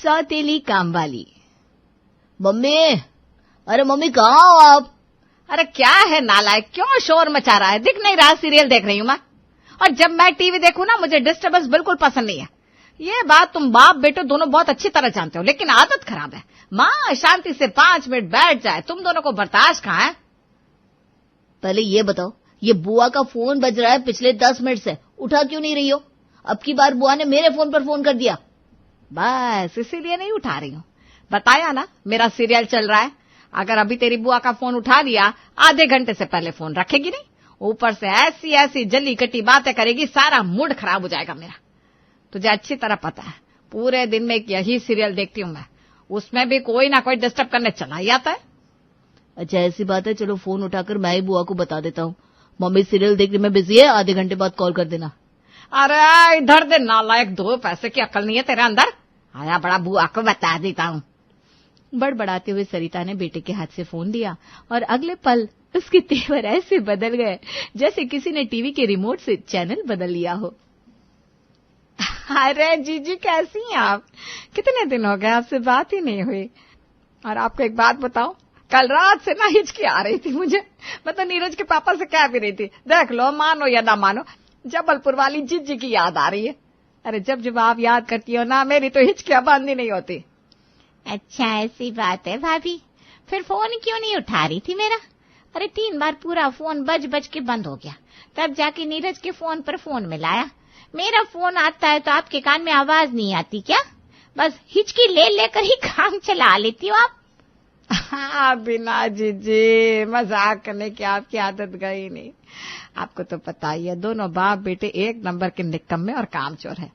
सौतेली कामवाली। मम्मी, अरे मम्मी कहाँ हो आप? अरे क्या है नालायक, क्यों शोर मचा रहा है? दिख नहीं रहा? सीरियल देख रही हूं मैं, और जब मैं टीवी देखूं ना मुझे डिस्टर्बेंस बिल्कुल पसंद नहीं है। ये बात तुम बाप बेटो दोनों बहुत अच्छी तरह जानते हो, लेकिन आदत खराब है। माँ शांति से 5 मिनट बैठ जाए, तुम दोनों को बर्दाश्त कहाँ है? पहले ये बताओ, ये बुआ का फोन बज रहा है पिछले 10 मिनट से, उठा क्यों नहीं रही हो? अब की बार बुआ ने मेरे फोन पर फोन कर दिया। बस इसीलिए नहीं उठा रही हूँ। बताया ना मेरा सीरियल चल रहा है। अगर अभी तेरी बुआ का फोन उठा दिया, आधे घंटे से पहले फोन रखेगी नहीं, ऊपर से ऐसी ऐसी जली कटी बातें करेगी, सारा मूड खराब हो जाएगा मेरा। तुझे अच्छी तरह पता है पूरे दिन में यही सीरियल देखती हूँ मैं, उसमें भी कोई ना कोई डिस्टर्ब करने चला ही आता है। अच्छा ऐसी बात है, चलो फोन उठाकर मैं ही बुआ को बता देता हूँ, मम्मी सीरियल देखने में बिजी है, आधे घंटे बाद कॉल कर देना। अरे इधर दे नालायक, 2 पैसे की अकल नहीं है तेरे अंदर? आया बड़ा, बुआ को बता देता हूँ। बड़बड़ाते हुए सरिता ने बेटे के हाथ से फोन दिया और अगले पल उसके तेवर ऐसे बदल गए जैसे किसी ने टीवी के रिमोट से चैनल बदल लिया हो। अरे जीजी कैसी हैं आप? कितने दिन हो गए आपसे बात ही नहीं हुई। और आपको एक बात बताऊं, कल रात से ना हिचकी आ रही थी मुझे। मैं तो नीरज के पापा से कह भी रही थी, देख लो मानो या ना मानो, जबलपुर वाली जीजी की याद आ रही है। अरे जब जब आप याद करती हो ना, मेरी तो हिचकियां बंद ही नहीं होती। अच्छा ऐसी बात है भाभी, फिर फोन क्यों नहीं उठा रही थी मेरा? अरे 3 बार पूरा फोन बज बज के बंद हो गया, तब जाके नीरज के फोन पर फोन मिलाया। मेरा फोन आता है तो आपके कान में आवाज नहीं आती क्या? बस हिचकी ले लेकर ही काम चला लेती हो आप। हाँ बिना जीजी, मजाक करने की आपकी आदत गई नहीं। आपको तो पता ही है, दोनों बाप बेटे एक नंबर के निकम्मे और कामचोर है।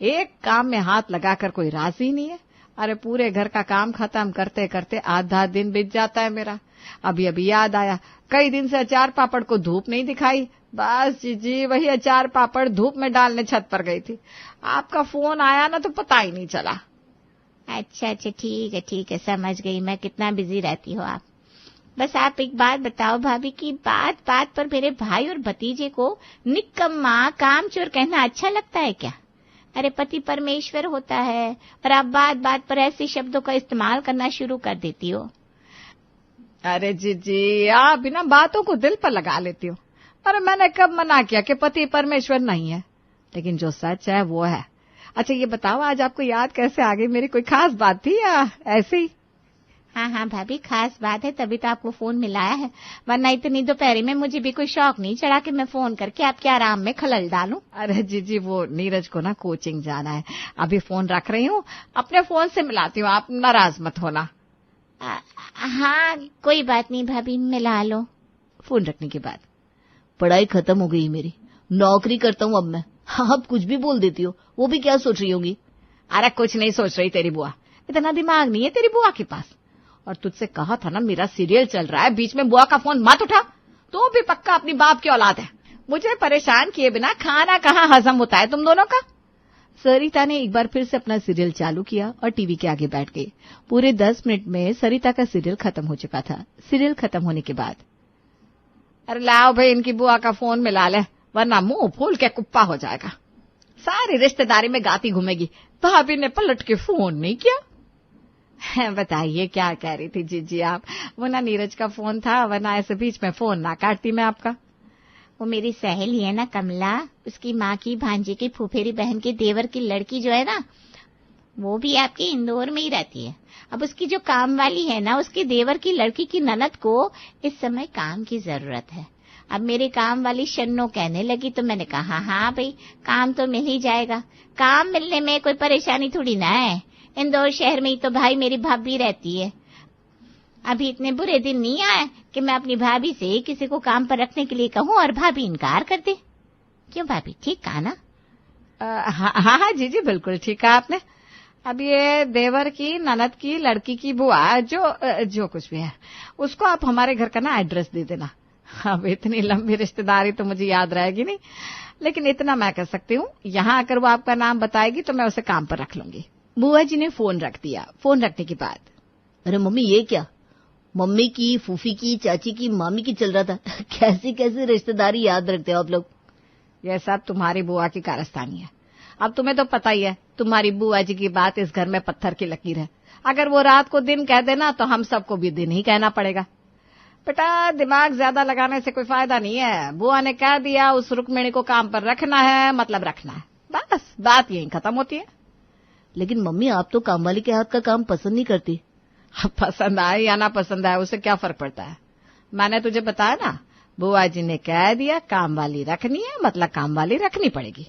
एक काम में हाथ लगाकर कोई राजी नहीं है। अरे पूरे घर का काम खत्म करते करते आधा दिन बीत जाता है मेरा। अभी अभी याद आया, कई दिन से अचार पापड़ को धूप नहीं दिखाई, बस जीजी वही अचार पापड़ धूप में डालने छत पर गई थी, आपका फोन आया ना तो पता ही नहीं चला। अच्छा ठीक है, समझ गई मैं कितना बिजी रहती हो आप। बस आप एक बात बताओ भाभी की बात बात पर मेरे भाई और भतीजे को निकम्मा कामचोर कहना अच्छा लगता है क्या? अरे पति परमेश्वर होता है और आप बात बात पर ऐसे शब्दों का इस्तेमाल करना शुरू कर देती हो। अरे जीजी आप बिना बातों को दिल पर लगा लेती हो। अरे मैंने कब मना किया कि पति परमेश्वर नहीं है? लेकिन जो सच है वो है। अच्छा ये बताओ, आज आपको याद कैसे आ गई? मेरी कोई खास बात थी या ऐसे ही? हाँ भाभी खास बात है, तभी तो आपको फोन मिलाया है, वरना इतनी दोपहर में मुझे भी कोई शौक नहीं चढ़ा कि मैं फोन करके आपके आराम में खलल डालूं। अरे जीजी वो नीरज को ना कोचिंग जाना है, अभी फोन रख रही हूँ, अपने फोन से मिलाती हूँ, आप नाराज मत होना। हाँ कोई बात नहीं भाभी, मिला लो। फोन रखने के बाद पढ़ाई खत्म हो गई मेरी, नौकरी करता हूँ अब मैं। आप कुछ भी बोल देती हो, वो भी क्या सोच रही होगी? अरे कुछ नहीं सोच रही तेरी बुआ, इतना दिमाग नहीं है तेरी बुआ के पास। और तुझसे कहा था ना मेरा सीरियल चल रहा है, बीच में बुआ का फोन मत उठा। तो भी पक्का अपनी बाप की औलाद है, मुझे परेशान किए बिना खाना कहाँ हजम होता है तुम दोनों का। सरिता ने एक बार फिर से अपना सीरियल चालू किया और टीवी के आगे बैठ गई। पूरे 10 मिनट में सरिता का सीरियल खत्म हो चुका था। सीरियल खत्म होने के बाद अरे लाओ भाई इनकी बुआ का फोन मिला ले, वरना मुंह फूल के कुप्पा हो जाएगा। सारी रिश्तेदारी में गाती घूमेगी, भाभी ने पलट के फोन नहीं किया। बताइए क्या कह रही थी जीजी आप? वो ना नीरज का फोन था, वरना ऐसे बीच में फोन ना काटती मैं आपका। वो मेरी सहेली है ना कमला, उसकी माँ की भांजी की फूफेरी बहन के देवर की लड़की जो है ना, वो भी आपके इंदौर में ही रहती है। अब उसकी जो काम वाली है ना, उसके देवर की लड़की की ननद को इस समय काम की जरूरत है। अब मेरे काम वाली शन्नो कहने लगी तो मैंने कहा हाँ भाई काम तो मिल ही जाएगा, काम मिलने में कोई परेशानी थोड़ी ना है। इंदौर शहर में ही तो भाई मेरी भाभी रहती है। अभी इतने बुरे दिन नहीं आए कि मैं अपनी भाभी से किसी को काम पर रखने के लिए कहूँ और भाभी इनकार कर दे। क्यों भाभी ठीक कहा ना? हाँ जीजी बिल्कुल ठीक कहा आपने। अब ये देवर की ननद की लड़की की बुआ जो कुछ भी है, उसको आप हमारे घर का ना एड्रेस दे देना। अब इतनी लंबी रिश्तेदारी तो मुझे याद रहेगी नहीं, लेकिन इतना मैं कह सकती हूँ, यहाँ आकर वो आपका नाम बताएगी तो मैं उसे काम पर रख लूंगी। बुआ जी ने फोन रख दिया। फोन रखने के बाद अरे मम्मी ये क्या? मम्मी की, फूफी की, चाची की, मामी की चल रहा था। कैसी कैसी रिश्तेदारी याद रखते हो आप लोग? यह सब तुम्हारी बुआ की कारस्तानी है। अब तुम्हें तो पता ही है, तुम्हारी बुआ जी की बात इस घर में पत्थर की लकीर है। अगर वो रात को दिन कह देना तो हम सबको भी दिन ही कहना पड़ेगा। बेटा, दिमाग ज्यादा लगाने से कोई फायदा नहीं है। बुआ ने कह दिया उस रुक्मिणी को काम पर रखना है, मतलब रखना है, बस बात यही खत्म होती है। लेकिन मम्मी, आप तो कामवाली के हाथ का काम पसंद नहीं करती। अब पसंद आए या ना पसंद आए उससे क्या फर्क पड़ता है। मैंने तुझे बताया ना, बुआ जी ने कह दिया कामवाली रखनी है, मतलब कामवाली रखनी पड़ेगी।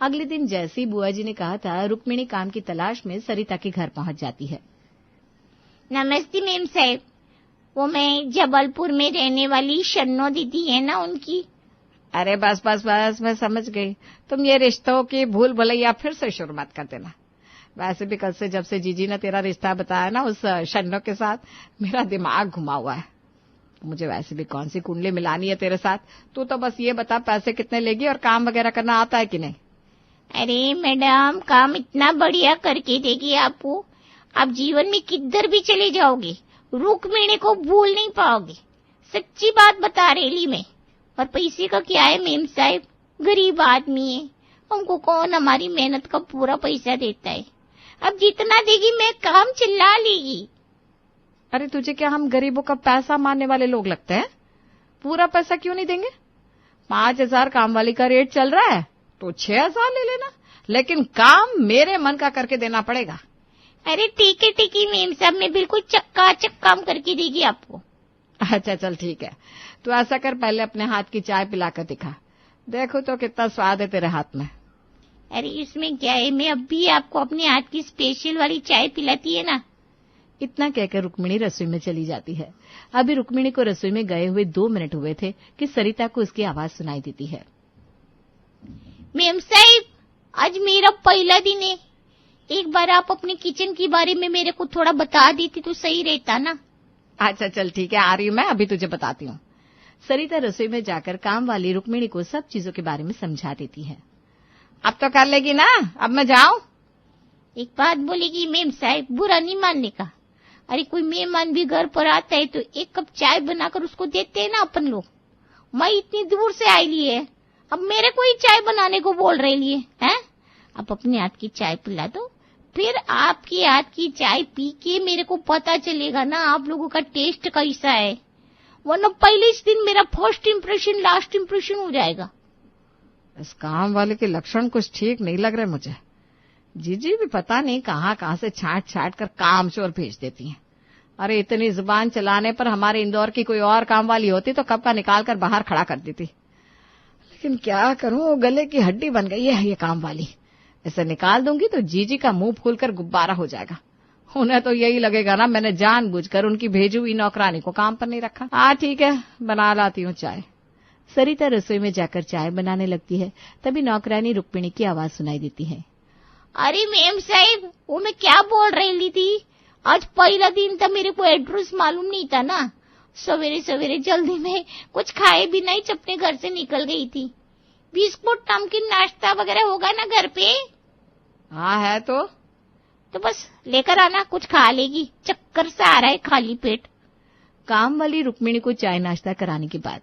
अगले दिन जैसे ही बुआ जी ने कहा था, रुक्मिणी काम की तलाश में सरिता के घर पहुंच जाती है। नमस्ते मेम साहब, वो मैं जबलपुर में रहने वाली शन्नो दीदी है ना, उनकी। अरे बस बस बस, मैं समझ गई। तुम ये रिश्तों की भूल भुलैया फिर से शुरू मत कर देना। वैसे भी कल से जब से जीजी ने तेरा रिश्ता बताया ना उस शन्नो के साथ, मेरा दिमाग घुमा हुआ है। मुझे वैसे भी कौन सी कुंडली मिलानी है तेरे साथ। तू तो बस ये बता पैसे कितने लेगी और काम वगैरह करना आता है कि नहीं। अरे मैडम, काम इतना बढ़िया करके देगी आपको, आप जीवन में किधर भी चले जाओगे रुक्मिणी को भूल नहीं पाओगे। सच्ची बात बता रही मैं। और पैसे का क्या है मेम साहब, गरीब आदमी है, हमको कौन हमारी मेहनत का पूरा पैसा देता है। अब जितना देगी मैं काम चिल्ला लेगी। अरे तुझे क्या हम गरीबों का पैसा मारने वाले लोग लगते हैं? पूरा पैसा क्यों नहीं देंगे? 5,000 काम वाली का रेट चल रहा है तो 6,000 ले लेना, लेकिन काम मेरे मन का करके देना पड़ेगा। अरे ठीक है मेम साहब, मैं बिल्कुल चक्काचक काम करके देगी आपको। अच्छा चल ठीक है, तू ऐसा कर, पहले अपने हाथ की चाय पिलाकर दिखा, देखो तो कितना स्वाद है तेरे हाथ में। अरे इसमें क्या है, मैं अभी आपको अपने हाथ की स्पेशल वाली चाय पिलाती है ना। इतना कहकर रुक्मिणी रसोई में चली जाती है। अभी रुक्मिणी को रसोई में गए हुए 2 मिनट हुए थे कि सरिता को उसकी आवाज सुनाई देती है। मेम साहिब, आज मेरा पहला दिन है, एक बार आप अपने किचन के बारे में मेरे को थोड़ा बता देती तो सही रहता ना। अच्छा चल ठीक है, आ रही हूँ मैं, अभी तुझे बताती हूँ। सरिता रसोई में जाकर काम वाली रुक्मिणी को सब चीजों के बारे में समझा देती है। अब तो कर लेगी ना, अब मैं जाऊं? एक बात बोलेगी मेम साहिब, बुरा नहीं मानने का। अरे कोई मेहमान भी घर पर आता है तो 1 कप चाय बनाकर उसको देते हैं ना अपन लोग। मैं इतनी दूर से आई ली है, अब मेरे को ही चाय बनाने को बोल रही है। अब अपने हाथ की चाय पिला दो, फिर आपके हाथ की चाय पी के मेरे को पता चलेगा ना आप लोगों का टेस्ट कैसा है, वरना पहले इस दिन मेरा फर्स्ट इम्प्रेशन लास्ट इम्प्रेशन हो जाएगा। इस काम वाले के लक्षण कुछ ठीक नहीं लग रहे मुझे। जीजी भी पता नहीं कहाँ से छांट कर काम चोर भेज देती हैं। अरे इतनी जुबान चलाने पर हमारे इंदौर की कोई और काम वाली होती तो कब का निकाल कर बाहर खड़ा कर देती। लेकिन क्या करूं, गले की हड्डी बन गई है ये काम वाली। इसे निकाल दूंगी तो जीजी का मुंह फूलकर गुब्बारा हो जाएगा। उन्हें तो यही लगेगा ना मैंने जानबूझकर उनकी भेजी हुई नौकरानी को काम पर नहीं रखा। हाँ ठीक है, बना लाती हूँ चाय। सरिता रसोई में जाकर चाय बनाने लगती है, तभी नौकरानी रुक्मिणी की आवाज सुनाई देती है। अरे मेम साहिब, वो मैं क्या बोल रही थी, आज पहला दिन था, मेरे को एड्रेस मालूम नहीं था ना। सवेरे सवेरे जल्दी में कुछ खाए भी नहीं, अपने घर से निकल गई थी। बिस्कुट नमकीन नाश्ता वगैरह होगा ना घर पे? हाँ है तो बस लेकर आना, कुछ खा लेगी, चक्कर से आ रहा है खाली पेट। काम वाली रुक्मिणी को चाय नाश्ता कराने के बाद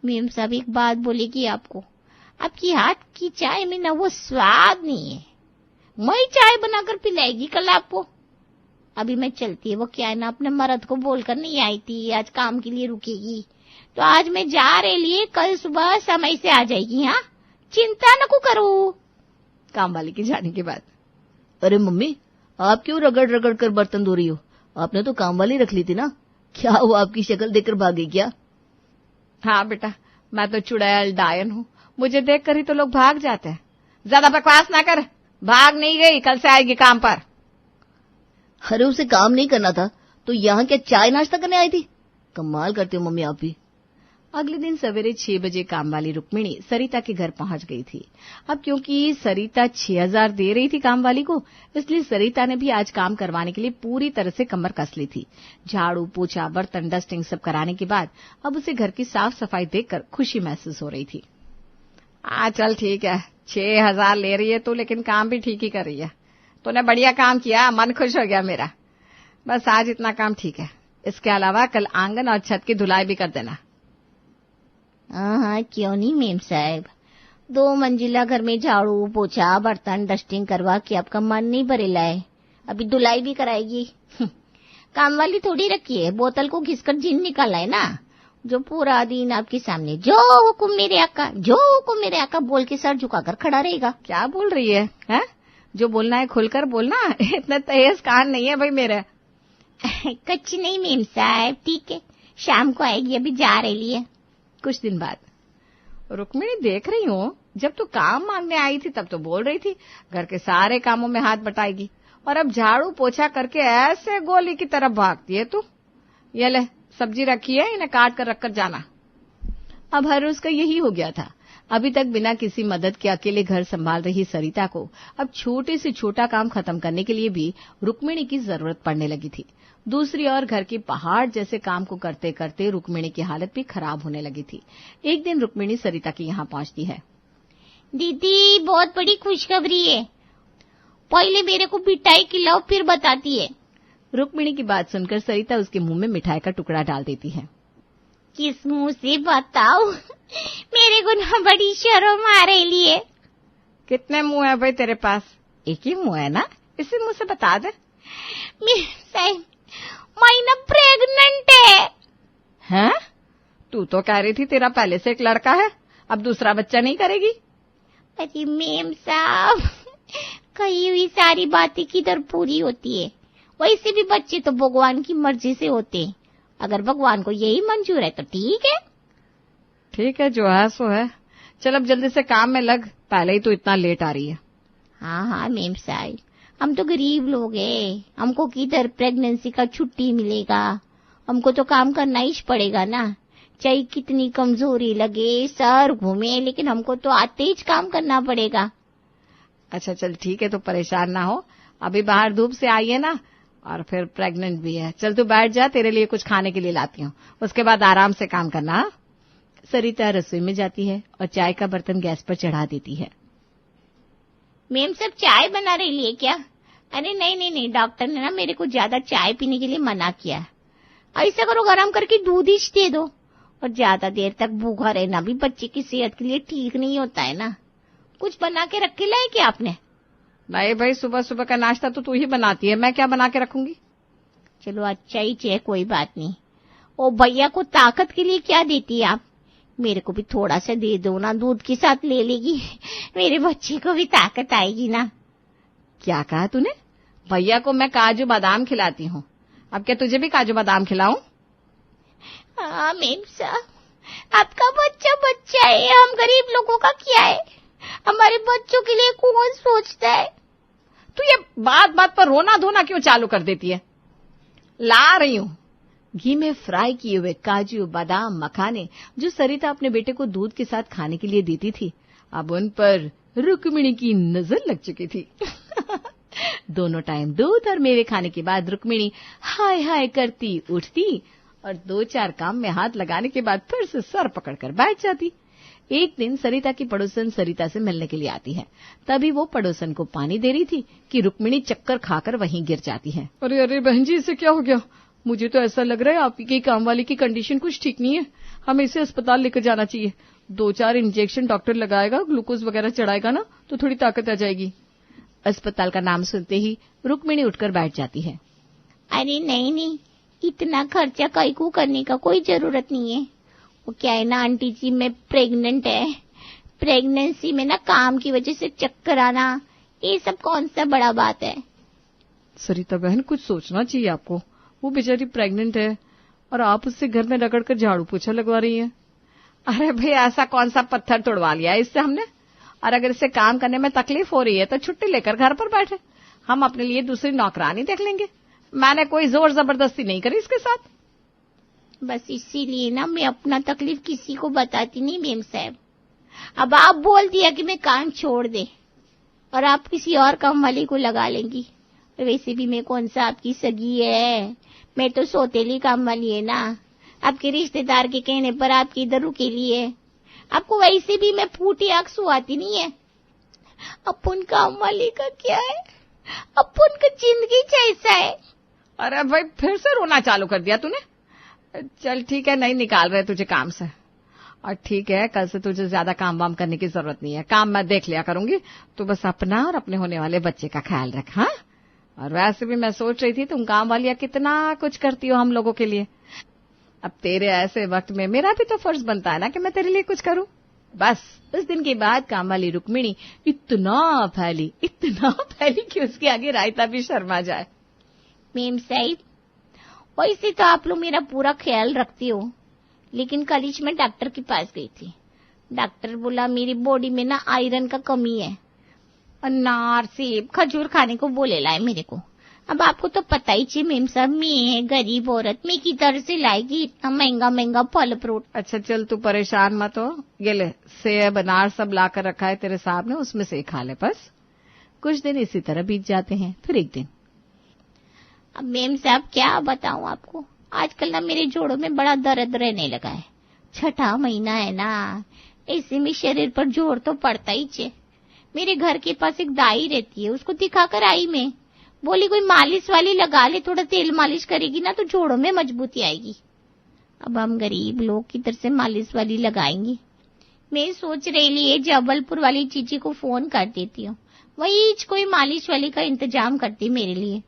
मेम साहब एक बात बोलेगी आपको, आपकी हाथ की चाय में ना वो स्वाद नहीं है। मैं चाय बनाकर पिलाएगी कल आपको। अभी मैं चलती है, वो क्या है ना अपने मर्द को बोलकर नहीं आई थी आज काम के लिए रुकेगी, तो आज मैं जा रही है, कल सुबह समय से आ जाएगी। हाँ चिंता न को करो। काम वाली के जाने के बाद, अरे मम्मी, आप क्यों रगड़ रगड़ कर बर्तन धो रही हो? आपने तो काम वाली रख ली थी ना, क्या वो आपकी शक्ल देखकर भागी क्या? हाँ बेटा, मैं तो चुड़ैल डायन हूँ, मुझे देखकर ही तो लोग भाग जाते हैं। ज्यादा बकवास ना कर, भाग नहीं गई, कल से आएगी काम पर। अरे उसे काम नहीं करना था तो यहाँ क्या चाय नाश्ता करने आई थी? कमाल करती हो मम्मी आप भी। अगले दिन सवेरे 6 बजे काम वाली रुक्मिणी सरिता के घर पहुंच गई थी। अब क्योंकि सरिता 6,000 दे रही थी काम वाली को, इसलिए सरिता ने भी आज काम करवाने के लिए पूरी तरह से कमर कस ली थी। झाड़ू पोछा बर्तन डस्टिंग सब कराने के बाद अब उसे घर की साफ सफाई देखकर खुशी महसूस हो रही थी। चल ठीक है, 6,000 ले रही है तू, लेकिन काम भी ठीक ही कर रही है। तूने बढ़िया काम किया, मन खुश हो गया मेरा। बस आज इतना काम ठीक है, इसके अलावा कल आंगन और छत की धुलाई भी कर देना। हाँ क्यों नहीं मेम साहब, 2 मंजिला घर में झाड़ू पोछा बर्तन डस्टिंग करवा के आपका मन नहीं भरेला है। अभी धुलाई भी कराएगी। काम वाली थोड़ी रखी है, बोतल को घिसकर जिन निकाला है ना, जो पूरा दिन आपके सामने जो हुकुम मेरे आका, जो हुकुम मेरे आका बोल के सर झुकाकर खड़ा रहेगा। क्या बोल रही है, हैं? जो बोलना है खुलकर बोलना, इतना तेज कान नहीं है भाई मेरे। कुछ नहीं मेम साहब, ठीक है, शाम को आएगी, अभी जा रही है। कुछ दिन बाद, रुक्मिणी देख रही हूँ, जब तू काम मांगने आई थी तब तो बोल रही थी घर के सारे कामों में हाथ बटाएगी, और अब झाड़ू पोछा करके ऐसे गोली की तरफ भागती है तू। ये ले सब्जी रखी है, इन्हें काट कर रखकर जाना। अब हर रोज का यही हो गया था। अभी तक बिना किसी मदद के अकेले घर संभाल रही सरिता को अब छोटे से छोटा काम खत्म करने के लिए भी रुक्मिणी की जरूरत पड़ने लगी थी। दूसरी ओर घर के पहाड़ जैसे काम को करते करते रुक्मिणी की हालत भी खराब होने लगी थी। एक दिन रुक्मिणी सरिता के यहाँ पहुंचती है। दीदी बहुत बड़ी खुशखबरी है, पहले मेरे को मिठाई खिलाओ फिर बताती है। रुक्मिणी की बात सुनकर सरिता उसके मुंह में मिठाई का टुकड़ा डाल देती है। किस मुंह से बताओ, मेरे को ना बड़ी शर्म आ रही है। कितने मुंह है भाई तेरे पास? एक ही मुंह है ना, इसी मुंह से बता दे। मैं ना प्रेग्नेंट है। हैं? तू तो कह रही थी तेरा पहले से एक लड़का है, अब दूसरा बच्चा नहीं करेगी? अरे मेम साहब, कही हुई सारी बातें किधर पूरी होती है। वैसे भी बच्चे तो भगवान की मर्जी से होते हैं, अगर भगवान को यही मंजूर है तो ठीक है। ठीक है, जो है सो है। चल अब जल्दी से काम में लग, पहले ही तो इतना लेट आ रही है। हाँ हाँ मेम साहब, हम तो गरीब लोग हैं, हमको किधर प्रेगनेंसी का छुट्टी मिलेगा, हमको तो काम करना ही पड़ेगा ना, चाहे कितनी कमजोरी लगे, सर घूमे, लेकिन हमको तो आते ही काम करना पड़ेगा। अच्छा चल ठीक है, तो परेशान ना हो, अभी बाहर धूप से आई है ना, और फिर प्रेग्नेंट भी है। चल तू बैठ जा, तेरे लिए कुछ खाने के लिए लाती हूँ, उसके बाद आराम से काम करना। सरिता रसोई में जाती है और चाय का बर्तन गैस पर चढ़ा देती है। मेम सब चाय बना रही है क्या? अरे नहीं नहीं नहीं, डॉक्टर ने ना मेरे को ज्यादा चाय पीने के लिए मना किया। ऐसा करो, गरम करके दूध ही दे दो, और ज्यादा देर तक भूखा रहना भी बच्चे की सेहत के लिए ठीक नहीं होता है ना। कुछ बना के रख के लाए क्या आपने? नहीं भाई, सुबह सुबह का नाश्ता तो तू ही बनाती है, मैं क्या बना के रखूंगी। चलो अच्छा ही चाहिए, कोई बात नहीं। ओ भैया को ताकत के लिए क्या देती है आप? मेरे को भी थोड़ा सा दे दो ना, दूध के साथ ले लेगी, मेरे बच्चे को भी ताकत आएगी ना। क्या कहा तूने? भैया को मैं काजू बादाम खिलाती हूँ, अब क्या तुझे भी काजू बादाम खिलाऊं? हाँ मेम साहब, आपका बच्चा बच्चा है, हम गरीब लोगों का क्या है, हमारे बच्चों के लिए कौन सोचता है। तू ये बात बात पर रोना धोना क्यों चालू कर देती है? ला रही हूँ घी में फ्राई किए हुए काजू बादाम मखाने, जो सरिता अपने बेटे को दूध के साथ खाने के लिए देती थी। अब उन पर रुक्मिणी की नजर लग चुकी थी। दोनों टाइम दूध और मेवे खाने के बाद रुक्मिणी हाय हाय करती उठती और 2-4 काम में हाथ लगाने के बाद फिर से सर पकड़कर बैठ जाती। एक दिन सरिता की पड़ोसन सरिता से मिलने के लिए आती है। तभी वो पड़ोसन को पानी दे रही थी कि रुक्मिणी चक्कर खाकर वहीं गिर जाती है। अरे अरे बहन जी, इसे क्या हो गया? मुझे तो ऐसा लग रहा है आपकी काम वाली की कंडीशन कुछ ठीक नहीं है, हमें इसे अस्पताल लेकर जाना चाहिए। 2-4 इंजेक्शन डॉक्टर लगाएगा, ग्लूकोज वगैरह चढ़ाएगा ना, तो थोड़ी ताकत आ जाएगी। अस्पताल का नाम सुनते ही रुक्मिणी उठकर बैठ जाती है। अरे नहीं नहीं, इतना खर्चा कई को करने का कोई जरूरत नहीं है। वो क्या है ना आंटी जी, मैं प्रेग्नेंट है, प्रेगनेंसी में ना काम की वजह से चक्कर आना, ये सब कौन सा बड़ा बात है। सरिता बहन, कुछ सोचना चाहिए आपको, वो बेचारी प्रेग्नेंट है और आप उससे घर में रगड़कर झाड़ू पोछा लगवा रही हैं। अरे भाई, ऐसा कौन सा पत्थर तोड़वा लिया है इससे हमने? और अगर इससे काम करने में तकलीफ हो रही है तो छुट्टी लेकर घर पर बैठे, हम अपने लिए दूसरी नौकरानी देख लेंगे। मैंने कोई जोर जबरदस्ती नहीं करी इसके साथ। बस इसीलिए ना मैं अपना तकलीफ किसी को बताती नहीं मेम साहब। अब आप बोल दिया कि मैं काम छोड़ दे और आप किसी और काम वाली को लगा लेंगी। वैसे भी मैं कौन सा आपकी सगी है, मैं तो सौतेली काम वाली है ना। आपके रिश्तेदार के कहने पर आपकी इधर रुकेली है। आपको वैसे भी मैं फूटी आंख सुहाती नहीं है। अपन काम वाली का क्या है, अपन का जिंदगी जैसा है। अरे भाई, फिर से रोना चालू कर दिया तूने। चल ठीक है, नहीं निकाल रहे तुझे काम से। और ठीक है, कल से तुझे ज्यादा काम वाम करने की जरूरत नहीं है, काम मैं देख लिया करूंगी, तू बस अपना और अपने होने वाले बच्चे का ख्याल रख। हाँ, और वैसे भी मैं सोच रही थी तुम काम वालियां कितना कुछ करती हो हम लोगों के लिए। अब तेरे ऐसे वक्त में मेरा भी तो फर्ज बनता है ना कि मैं तेरे लिए कुछ करूं। बस उस दिन के बाद काम वाली रुक्मिणी इतना फैली कि उसके आगे रायता भी शर्मा जाए। मेम साहिब, वैसे तो आप लोग मेरा पूरा ख्याल रखती हो, लेकिन कल ही मैं डॉक्टर के पास गई थी। डॉक्टर बोला मेरी बॉडी में ना आयरन का कमी है। अनार सेब खजूर खाने को बोले लाए मेरे को। अब आपको तो पता ही चाहिए मेम साहब, मैं गरीब औरत, मैं की तरह से लाएगी इतना महंगा महंगा फल फ्रूट। अच्छा चल, तू परेशान मत हो, ये ले सेब अनार सब लाकर रखा है तेरे सामने, उसमें से खा ले बस। कुछ दिन इसी तरह बीत जाते हैं। फिर एक दिन, अब मेम साहब क्या बताऊं आपको, आजकल ना मेरे जोड़ों में बड़ा दर्द रहने लगा है। 6ठा महीना है ना, ऐसे में शरीर पर जोर तो पड़ता ही छे। मेरे घर के पास एक दाई रहती है, उसको दिखाकर आई मैं, बोली कोई मालिश वाली लगा ले, थोड़ा तेल मालिश करेगी ना तो जोड़ों में मजबूती आएगी। अब हम गरीब लोग किधर से मालिश वाली लगाएंगे। मैं सोच रही है जबलपुर वाली चीची को फोन कर देती हूँ, वही कोई मालिश वाली का इंतजाम करती मेरे लिए।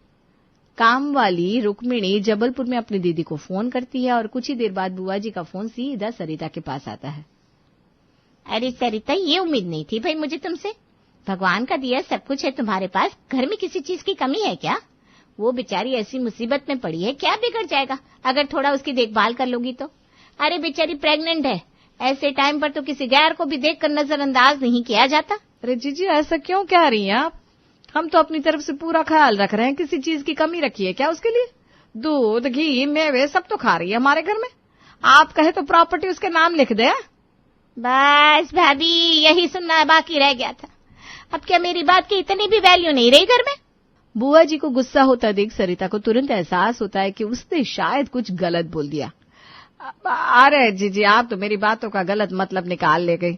काम वाली रुक्मिणी जबलपुर में अपनी दीदी को फोन करती है और कुछ ही देर बाद बुआ जी का फोन सीधा सरिता के पास आता है। अरे सरिता, ये उम्मीद नहीं थी भाई मुझे तुमसे। भगवान का दिया सब कुछ है तुम्हारे पास, घर में किसी चीज की कमी है क्या? वो बेचारी ऐसी मुसीबत में पड़ी है, क्या बिगड़ जाएगा अगर थोड़ा उसकी देखभाल कर लोगी तो? अरे बेचारी प्रेग्नेंट है, ऐसे टाइम पर तो किसी गैर को भी देखकर नजरअंदाज नहीं किया जाता। अरे जीजी, ऐसा क्यों कह रही हैं आप? हम तो अपनी तरफ से पूरा ख्याल रख रहे हैं, किसी चीज की कमी रखी है क्या उसके लिए? दूध घी मेवे सब तो खा रही है हमारे घर में। आप कहे तो प्रॉपर्टी उसके नाम लिख दे। बस भाभी, यही सुनना बाकी रह गया था। अब क्या मेरी बात की इतनी भी वैल्यू नहीं रही घर में? बुआ जी को गुस्सा होता देख सरिता को तुरंत एहसास होता है कि उसने शायद कुछ गलत बोल दिया। अरे जीजी, आप तो मेरी बातों का गलत मतलब निकाल ले गई।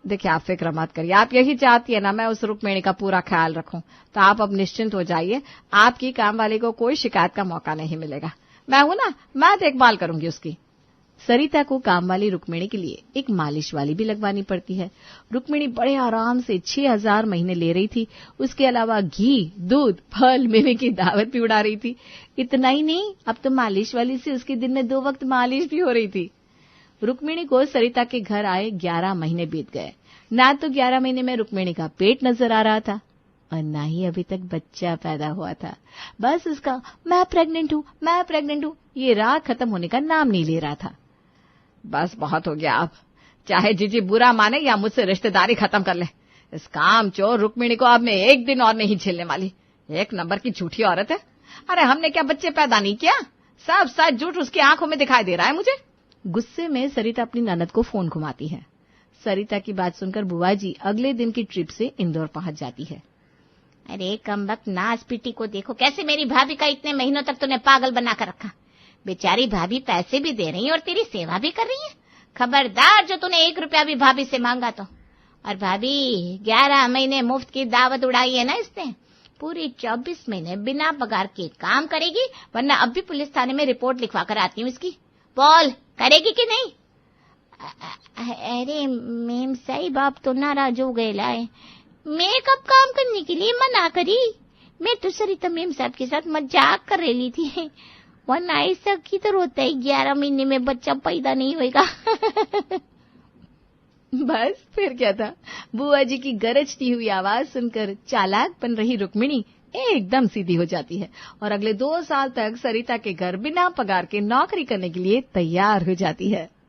देखिए, आप फिक्र मत करिए, आप यही चाहती है ना मैं उस रुक्मिणी का पूरा ख्याल रखूं, तो आप अब निश्चिंत हो जाइए। आपकी काम वाली को कोई शिकायत का मौका नहीं मिलेगा। मैं हूं ना, मैं देखभाल करूंगी उसकी। सरिता को काम वाली रुक्मिणी के लिए एक मालिश वाली भी लगवानी पड़ती है। रुक्मिणी बड़े आराम से 6000 महीने ले रही थी। उसके अलावा घी, दूध, फल, मेवे की दावत भी उड़ा रही थी। इतना ही नहीं, अब तो मालिश वाली से उसके दिन में 2 वक्त मालिश भी हो रही थी। रुक्मिणी को सरिता के घर आए 11 महीने बीत गए। ना तो 11 महीने में रुक्मिणी का पेट नजर आ रहा था और ना ही अभी तक बच्चा पैदा हुआ था। बस उसका मैं प्रेग्नेंट हूं ये राह खत्म होने का नाम नहीं ले रहा था। बस बहुत हो गया, अब चाहे जीजी बुरा माने या मुझसे रिश्तेदारी खत्म कर ले, इस काम चोर रुक्मिणी को अब मैं एक दिन और नहीं झेलने वाली। 1 नंबर की झूठी औरत है। अरे हमने क्या बच्चे पैदा नहीं किया? सब सच झूठ उसकी आंखों में दिखाई दे रहा है मुझे। गुस्से में सरिता अपनी ननद को फोन घुमाती है। सरिता की बात सुनकर बुआ जी अगले दिन की ट्रिप से इंदौर पहुंच जाती है। अरे कमबख्त नास पीटी को देखो, कैसे मेरी भाभी का इतने महीनों तक तूने पागल बनाकर रखा। बेचारी भाभी पैसे भी दे रही है और तेरी सेवा भी कर रही है। खबरदार जो तूने 1 रुपया भी भाभी से मांगा तो। और भाभी 11 महीने मुफ्त की दावत उड़ाई है ना इसने, पूरे 24 महीने बिना पगार के काम करेगी, वरना अब भी पुलिस थाने में रिपोर्ट लिखवा कर आती हूँ इसकी। बोल, करेगी कि नहीं? अरे मेम साहिब, आप तो नाराज हो गए लाए। मैं कब काम करने के लिए मना करी? मैं तो सरिता मेम साहब के साथ मजाक कर रही थी, वरना ऐसा किधर होता है 11 महीने में बच्चा पैदा नहीं होगा। बस फिर क्या था, बुआ जी की गरजती हुई आवाज सुनकर चालाक बन रही रुक्मिणी एकदम सीधी हो जाती है और अगले 2 साल तक सरिता के घर बिना पगार के नौकरी करने के लिए तैयार हो जाती है।